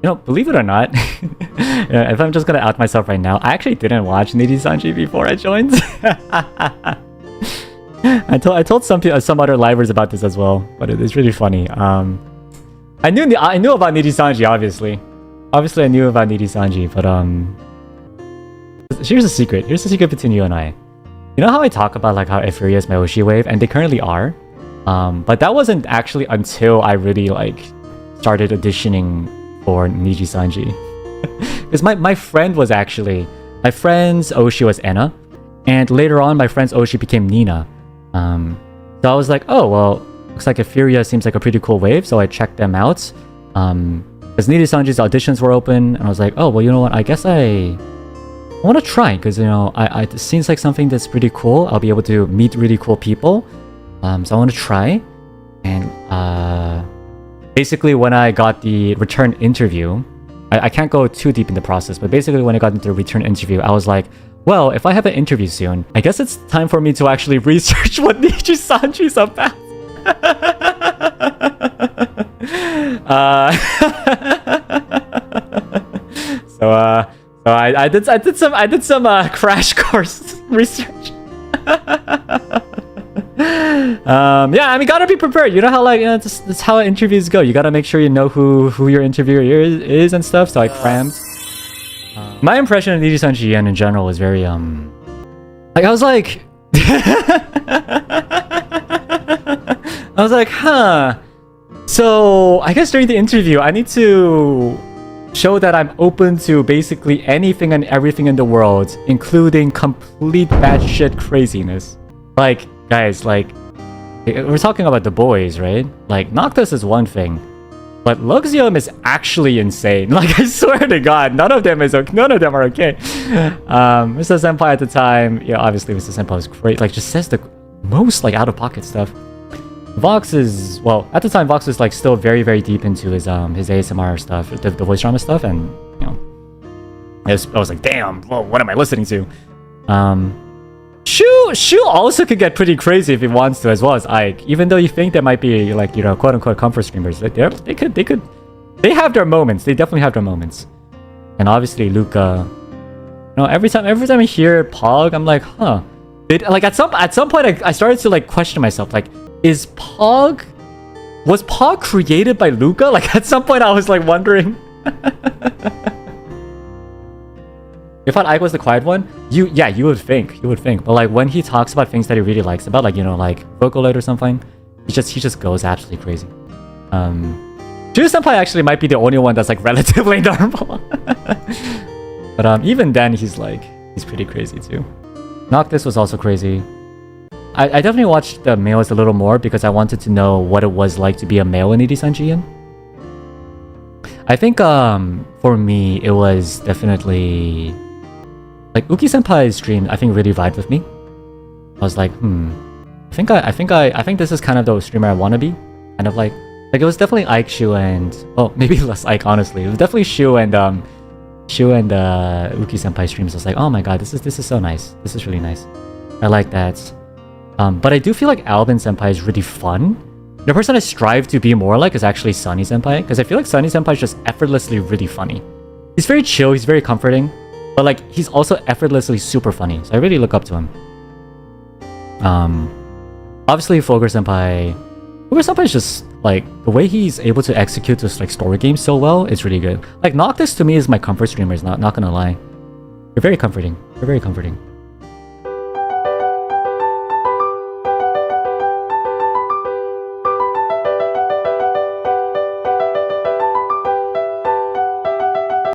You know, believe it or not, yeah, if I'm just gonna out myself right now, I actually didn't watch Nijisanji before I joined. I told some other livers about this as well, but it is really funny. I knew about Nijisanji, obviously. Obviously, I knew about Nijisanji, but here's a secret. Here's a secret between you and I. You know how I talk about like how Euphoria is my Oshi wave, and they currently are. But that wasn't actually until I really like started auditioning for Nijisanji. Because my friend was actually... My friend's Oshi was Enna. And later on, my friend's Oshi became Nina. So I was like, oh, well, looks like Euphoria seems like a pretty cool wave. So I checked them out. Because Nijisanji's auditions were open. And I was like, oh, well, you know what? I guess I want to try. Because, you know, it seems like something that's pretty cool. I'll be able to meet really cool people. So I want to try. And basically, when I got the return interview, I can't go too deep in the process, but basically when I got into the return interview, I was like, well, if I have an interview soon, I guess it's time for me to actually research what Nijisanji's about. So I did some crash course research. Yeah, I mean, gotta be prepared. You know how like that's how interviews go. You gotta make sure you know who your interviewer is and stuff. So I crammed. My impression of Nijisanji in general was very like I was like, huh. So I guess during the interview, I need to show that I'm open to basically anything and everything in the world, including complete batshit craziness. Like, guys, like, we're talking about the boys, right? Like, Noctis is one thing, but Luxium is actually insane. Like, I swear to God, none of them are okay. Mr. Senpai at the time, yeah, obviously Mr. Senpai was great. Like, just says the most like out-of-pocket stuff. Vox is, well, at the time Vox was like still very, very deep into his ASMR stuff, the voice drama stuff, and you know, I was like, damn, well, what am I listening to? Shu also could get pretty crazy if he wants to, as well as Ike. Even though you think they might be like, you know, quote unquote comfort streamers, they have their moments. They definitely have their moments. And obviously Luca, you know, every time I hear Pog, I'm like, huh. Like at some point I started to like question myself, like, was Pog created by Luca? Like at some point I was like wondering. You thought Ike was the quiet one? You would think. But like when he talks about things that he really likes about, like, you know, like Vocaloid or something, he just goes absolutely crazy. Juju Senpai actually might be the only one that's like relatively normal. But even then he's pretty crazy too. Noctis was also crazy. I definitely watched the males a little more because I wanted to know what it was like to be a male in Nijisanji. I think for me it was definitely like Uki Senpai's stream. I think really vibed with me. I was like, I think this is kind of the streamer I want to be. Kind of like it was definitely Ike, Shu, and well, maybe less Ike, honestly. It was definitely Shu and Uki Senpai streams. I was like, oh my god, this is so nice. This is really nice. I like that. But I do feel like Albin Senpai is really fun. The person I strive to be more like is actually Sunny Senpai, because I feel like Sunny Senpai is just effortlessly really funny. He's very chill, he's very comforting, but like he's also effortlessly super funny. So I really look up to him. Obviously Fulgur Senpai is just like the way he's able to execute this like story game so well is really good. Like Noctis to me is my comfort streamers, not gonna lie. They're very comforting. They're very comforting.